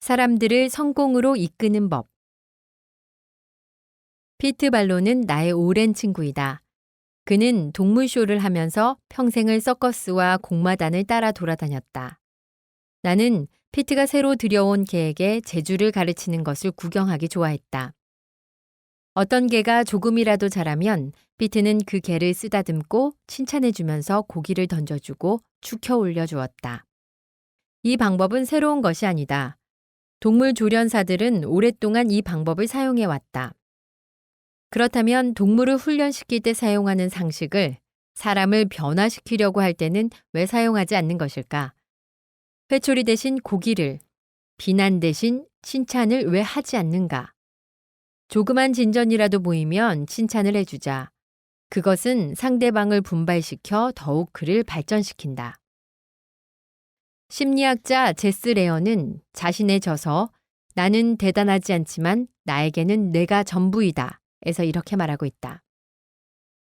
사람들을 성공으로 이끄는 법. 피트 발로는 나의 오랜 친구이다. 그는 동물쇼를 하면서 평생을 서커스와 공마단을 따라 돌아다녔다. 나는 피트가 새로 들여온 개에게 재주를 가르치는 것을 구경하기 좋아했다. 어떤 개가 조금이라도 잘하면 피트는 그 개를 쓰다듬고 칭찬해주면서 고기를 던져주고 축혀 올려주었다. 이 방법은 새로운 것이 아니다. 동물 조련사들은 오랫동안 이 방법을 사용해왔다. 그렇다면 동물을 훈련시킬 때 사용하는 상식을 사람을 변화시키려고 할 때는 왜 사용하지 않는 것일까? 회초리 대신 고기를, 비난 대신 칭찬을 왜 하지 않는가? 조그만 진전이라도 보이면 칭찬을 해주자. 그것은 상대방을 분발시켜 더욱 그를 발전시킨다. 심리학자 제스 레어는 자신의 저서 나는 대단하지 않지만 나에게는 내가 전부이다 에서 이렇게 말하고 있다.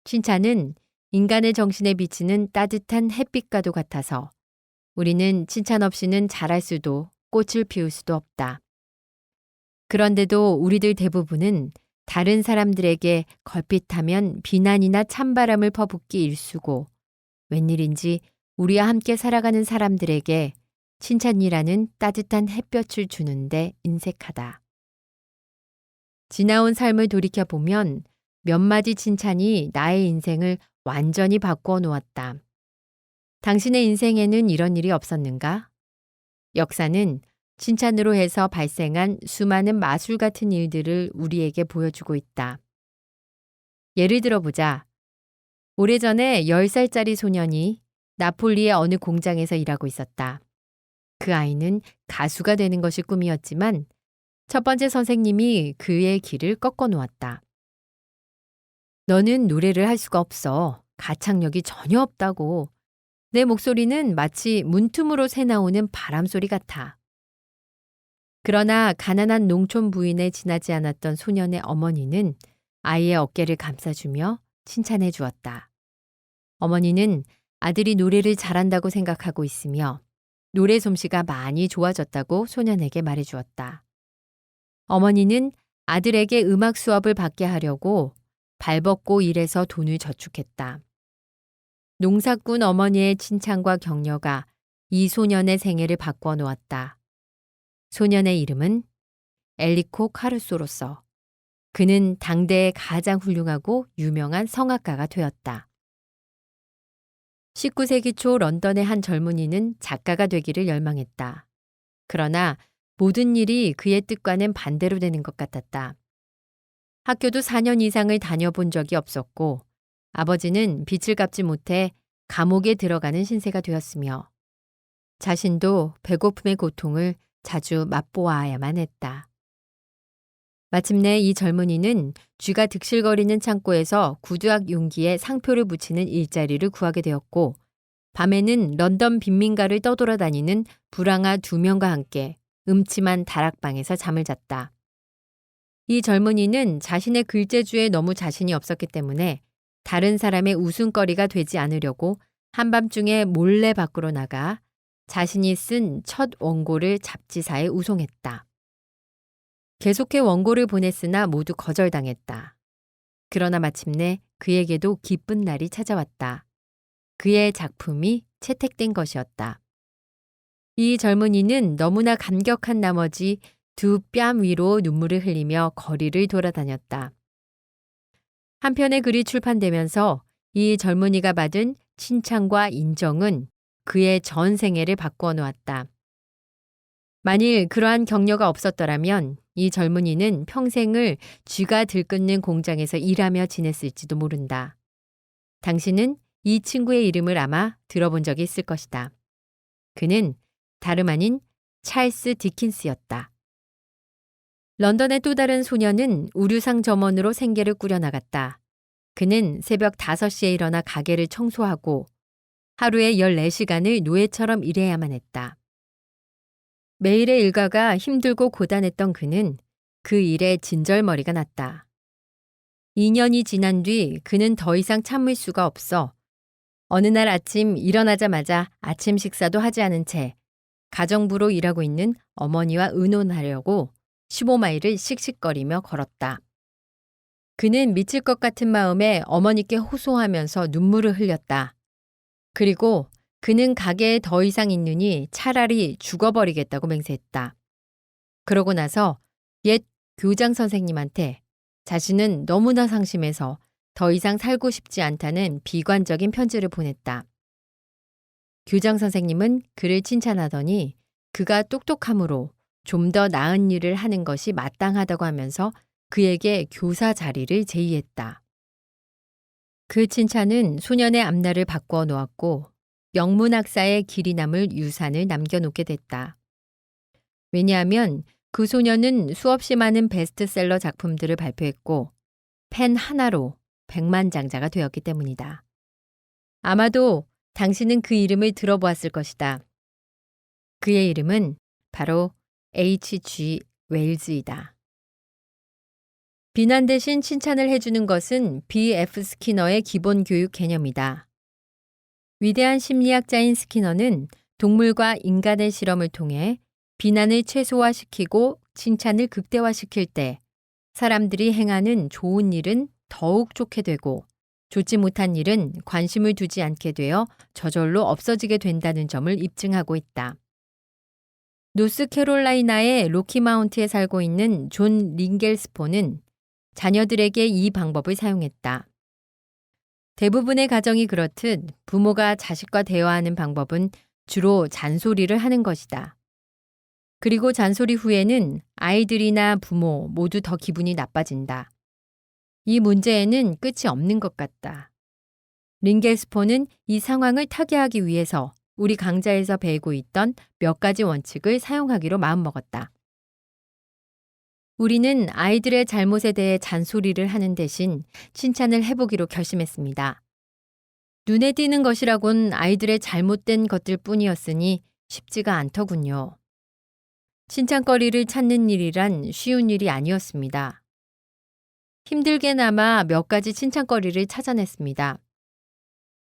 칭찬은 인간의 정신에 비치는 따뜻한 햇빛과도 같아서 우리는 칭찬 없이는 자랄 수도 꽃을 피울 수도 없다. 그런데도 우리들 대부분은 다른 사람들에게 걸핏하면 비난이나 찬바람을 퍼붓기 일쑤고 웬일인지 우리와 함께 살아가는 사람들에게 칭찬이라는 따뜻한 햇볕을 주는데 인색하다. 지나온 삶을 돌이켜보면 몇 마디 칭찬이 나의 인생을 완전히 바꾸어 놓았다. 당신의 인생에는 이런 일이 없었는가? 역사는 칭찬으로 해서 발생한 수많은 마술 같은 일들을 우리에게 보여주고 있다. 예를 들어보자. 오래전에 10살짜리 소년이 나폴리의 어느 공장에서 일하고 있었다. 그 아이는 가수가 되는 것이 꿈이었지만 첫 번째 선생님이 그의 길을 꺾어 놓았다. 너는 노래를 할 수가 없어. 가창력이 전혀 없다고. 내 목소리는 마치 문틈으로 새나오는 바람소리 같아. 그러나 가난한 농촌 부인에 지나지 않았던 소년의 어머니는 아이의 어깨를 감싸주며 칭찬해 주었다. 어머니는 아들이 노래를 잘한다고 생각하고 있으며 노래 솜씨가 많이 좋아졌다고 소년에게 말해 주었다. 어머니는 아들에게 음악 수업을 받게 하려고 발벗고 일해서 돈을 저축했다. 농사꾼 어머니의 칭찬과 격려가 이 소년의 생애를 바꿔 놓았다. 소년의 이름은 엘리코 카루소로서. 그는 당대의 가장 훌륭하고 유명한 성악가가 되었다. 19세기 초 런던의 한 젊은이는 작가가 되기를 열망했다. 그러나 모든 일이 그의 뜻과는 반대로 되는 것 같았다. 학교도 4년 이상을 다녀본 적이 없었고 아버지는 빚을 갚지 못해 감옥에 들어가는 신세가 되었으며 자신도 배고픔의 고통을 자주 맛보아야만 했다. 마침내 이 젊은이는 쥐가 득실거리는 창고에서 구두악 용기에 상표를 붙이는 일자리를 구하게 되었고 밤에는 런던 빈민가를 떠돌아다니는 불황아 2명과 함께 음침한 다락방에서 잠을 잤다. 이 젊은이는 자신의 글재주에 너무 자신이 없었기 때문에 다른 사람의 웃음거리가 되지 않으려고 한밤중에 몰래 밖으로 나가 자신이 쓴 첫 원고를 잡지사에 우송했다. 계속해 원고를 보냈으나 모두 거절당했다. 그러나 마침내 그에게도 기쁜 날이 찾아왔다. 그의 작품이 채택된 것이었다. 이 젊은이는 너무나 감격한 나머지 두 뺨 위로 눈물을 흘리며 거리를 돌아다녔다. 한편의 글이 출판되면서 이 젊은이가 받은 칭찬과 인정은 그의 전 생애를 바꾸어 놓았다. 만일 그러한 격려가 없었더라면 이 젊은이는 평생을 쥐가 들끓는 공장에서 일하며 지냈을지도 모른다. 당신은 이 친구의 이름을 아마 들어본 적이 있을 것이다. 그는 다름 아닌 찰스 디킨스였다. 런던의 또 다른 소년은 우류상 점원으로 생계를 꾸려나갔다. 그는 새벽 5시에 일어나 가게를 청소하고 하루에 14시간을 노예처럼 일해야만 했다. 매일의 일과가 힘들고 고단했던 그는 그 일에 진절머리가 났다. 2년이 지난 뒤 그는 더 이상 참을 수가 없어 어느 날 아침 일어나자마자 아침 식사도 하지 않은 채 가정부로 일하고 있는 어머니와 의논하려고 15마일을 씩씩거리며 걸었다. 그는 미칠 것 같은 마음에 어머니께 호소하면서 눈물을 흘렸다. 그리고 그는 가게에 더 이상 있느니 차라리 죽어버리겠다고 맹세했다. 그러고 나서 옛 교장 선생님한테 자신은 너무나 상심해서 더 이상 살고 싶지 않다는 비관적인 편지를 보냈다. 교장 선생님은 그를 칭찬하더니 그가 똑똑함으로 좀 더 나은 일을 하는 것이 마땅하다고 하면서 그에게 교사 자리를 제의했다. 그 칭찬은 소년의 앞날을 바꾸어 놓았고 영문학사의 길이 남을 유산을 남겨놓게 됐다. 왜냐하면 그 소년은 수없이 많은 베스트셀러 작품들을 발표했고 펜 하나로 백만장자가 되었기 때문이다. 아마도 당신은 그 이름을 들어보았을 것이다. 그의 이름은 바로 H.G. 웰즈이다. 비난 대신 칭찬을 해주는 것은 B.F. 스키너의 기본 교육 개념이다. 위대한 심리학자인 스키너는 동물과 인간의 실험을 통해 비난을 최소화시키고 칭찬을 극대화시킬 때 사람들이 행하는 좋은 일은 더욱 좋게 되고 좋지 못한 일은 관심을 두지 않게 되어 저절로 없어지게 된다는 점을 입증하고 있다. 노스캐롤라이나의 로키마운트에 살고 있는 존 링겔스포는 자녀들에게 이 방법을 사용했다. 대부분의 가정이 그렇듯 부모가 자식과 대화하는 방법은 주로 잔소리를 하는 것이다. 그리고 잔소리 후에는 아이들이나 부모 모두 더 기분이 나빠진다. 이 문제에는 끝이 없는 것 같다. 링겔스포는 이 상황을 타개하기 위해서 우리 강좌에서 배우고 있던 몇 가지 원칙을 사용하기로 마음먹었다. 우리는 아이들의 잘못에 대해 잔소리를 하는 대신 칭찬을 해보기로 결심했습니다. 눈에 띄는 것이라곤 아이들의 잘못된 것들 뿐이었으니 쉽지가 않더군요. 칭찬거리를 찾는 일이란 쉬운 일이 아니었습니다. 힘들게나마 몇 가지 칭찬거리를 찾아냈습니다.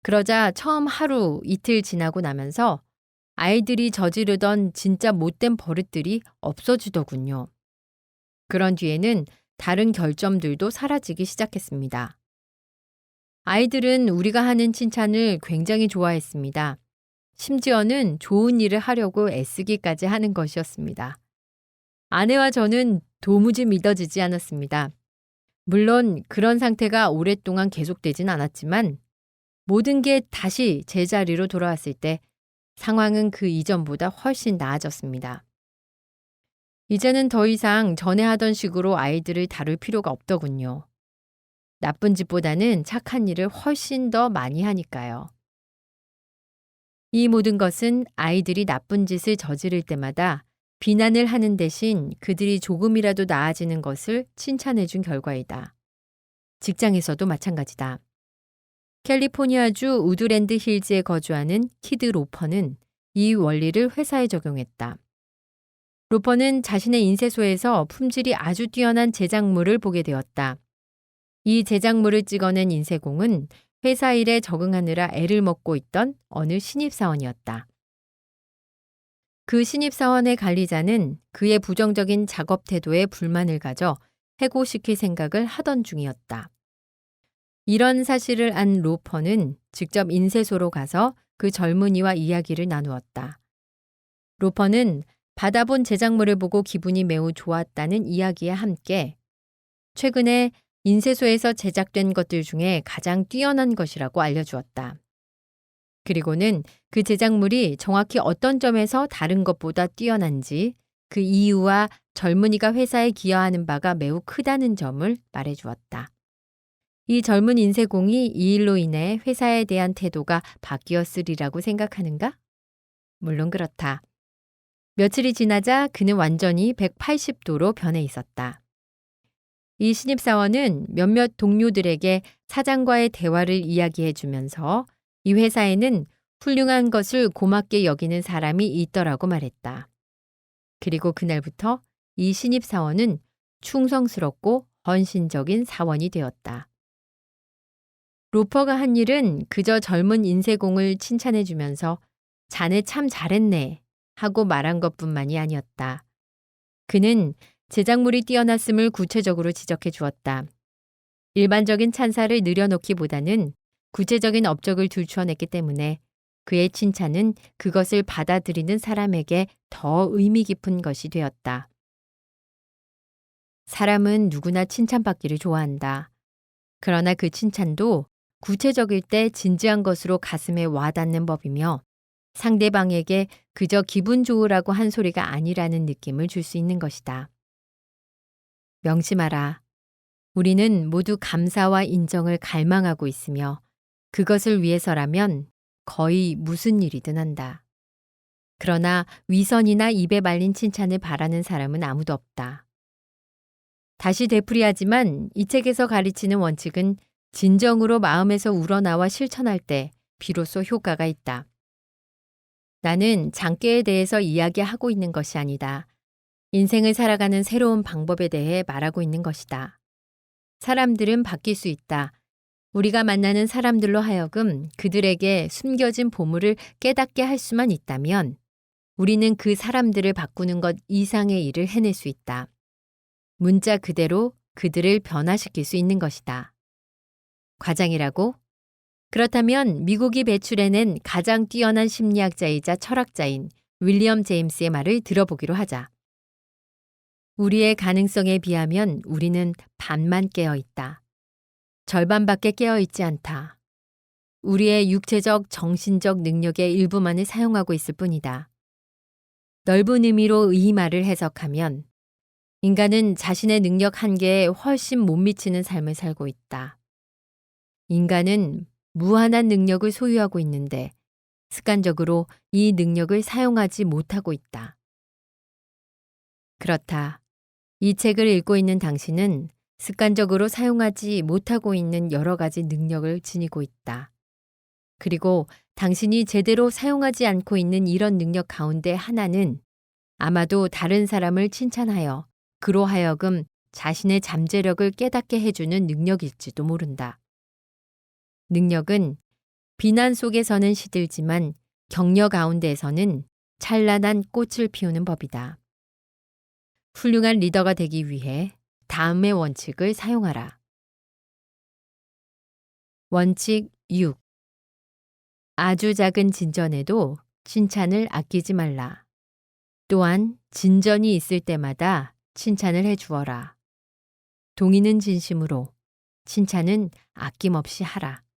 그러자 처음 하루, 이틀 지나고 나면서 아이들이 저지르던 진짜 못된 버릇들이 없어지더군요. 그런 뒤에는 다른 결점들도 사라지기 시작했습니다. 아이들은 우리가 하는 칭찬을 굉장히 좋아했습니다. 심지어는 좋은 일을 하려고 애쓰기까지 하는 것이었습니다. 아내와 저는 도무지 믿어지지 않았습니다. 물론 그런 상태가 오랫동안 계속되진 않았지만 모든 게 다시 제자리로 돌아왔을 때 상황은 그 이전보다 훨씬 나아졌습니다. 이제는 더 이상 전에 하던 식으로 아이들을 다룰 필요가 없더군요. 나쁜 짓보다는 착한 일을 훨씬 더 많이 하니까요. 이 모든 것은 아이들이 나쁜 짓을 저지를 때마다 비난을 하는 대신 그들이 조금이라도 나아지는 것을 칭찬해 준 결과이다. 직장에서도 마찬가지다. 캘리포니아주 우드랜드 힐즈에 거주하는 키드 로퍼는 이 원리를 회사에 적용했다. 로퍼는 자신의 인쇄소에서 품질이 아주 뛰어난 제작물을 보게 되었다. 이 제작물을 찍어낸 인쇄공은 회사 일에 적응하느라 애를 먹고 있던 어느 신입사원이었다. 그 신입사원의 관리자는 그의 부정적인 작업 태도에 불만을 가져 해고시킬 생각을 하던 중이었다. 이런 사실을 안 로퍼는 직접 인쇄소로 가서 그 젊은이와 이야기를 나누었다. 로퍼는 받아본 제작물을 보고 기분이 매우 좋았다는 이야기와 함께 최근에 인쇄소에서 제작된 것들 중에 가장 뛰어난 것이라고 알려주었다. 그리고는 그 제작물이 정확히 어떤 점에서 다른 것보다 뛰어난지 그 이유와 젊은이가 회사에 기여하는 바가 매우 크다는 점을 말해주었다. 이 젊은 인쇄공이 이 일로 인해 회사에 대한 태도가 바뀌었으리라고 생각하는가? 물론 그렇다. 며칠이 지나자 그는 완전히 180도로 변해 있었다. 이 신입사원은 몇몇 동료들에게 사장과의 대화를 이야기해 주면서 이 회사에는 훌륭한 것을 고맙게 여기는 사람이 있더라고 말했다. 그리고 그날부터 이 신입사원은 충성스럽고 헌신적인 사원이 되었다. 로퍼가 한 일은 그저 젊은 인쇄공을 칭찬해 주면서 자네 참 잘했네 하고 말한 것뿐만이 아니었다. 그는 제작물이 뛰어났음을 구체적으로 지적해 주었다. 일반적인 찬사를 늘여놓기보다는 구체적인 업적을 들추어냈기 때문에 그의 칭찬은 그것을 받아들이는 사람에게 더 의미 깊은 것이 되었다. 사람은 누구나 칭찬받기를 좋아한다. 그러나 그 칭찬도 구체적일 때 진지한 것으로 가슴에 와닿는 법이며 상대방에게 그저 기분 좋으라고 한 소리가 아니라는 느낌을 줄 수 있는 것이다. 명심하라. 우리는 모두 감사와 인정을 갈망하고 있으며 그것을 위해서라면 거의 무슨 일이든 한다. 그러나 위선이나 입에 발린 칭찬을 바라는 사람은 아무도 없다. 다시 되풀이하지만 이 책에서 가르치는 원칙은 진정으로 마음에서 우러나와 실천할 때 비로소 효과가 있다. 나는 장깨에 대해서 이야기하고 있는 것이 아니다. 인생을 살아가는 새로운 방법에 대해 말하고 있는 것이다. 사람들은 바뀔 수 있다. 우리가 만나는 사람들로 하여금 그들에게 숨겨진 보물을 깨닫게 할 수만 있다면 우리는 그 사람들을 바꾸는 것 이상의 일을 해낼 수 있다. 문자 그대로 그들을 변화시킬 수 있는 것이다. 과장이라고? 그렇다면 미국이 배출해낸 가장 뛰어난 심리학자이자 철학자인 윌리엄 제임스의 말을 들어보기로 하자. 우리의 가능성에 비하면 우리는 반만 깨어 있다. 절반밖에 깨어 있지 않다. 우리의 육체적, 정신적 능력의 일부만을 사용하고 있을 뿐이다. 넓은 의미로 이 말을 해석하면 인간은 자신의 능력 한계에 훨씬 못 미치는 삶을 살고 있다. 인간은 무한한 능력을 소유하고 있는데 습관적으로 이 능력을 사용하지 못하고 있다. 그렇다. 이 책을 읽고 있는 당신은 습관적으로 사용하지 못하고 있는 여러 가지 능력을 지니고 있다. 그리고 당신이 제대로 사용하지 않고 있는 이런 능력 가운데 하나는 아마도 다른 사람을 칭찬하여 그로 하여금 자신의 잠재력을 깨닫게 해주는 능력일지도 모른다. 능력은 비난 속에서는 시들지만 격려 가운데에서는 찬란한 꽃을 피우는 법이다. 훌륭한 리더가 되기 위해 다음의 원칙을 사용하라. 원칙 6. 아주 작은 진전에도 칭찬을 아끼지 말라. 또한 진전이 있을 때마다 칭찬을 해 주어라. 동의는 진심으로, 칭찬은 아낌없이 하라.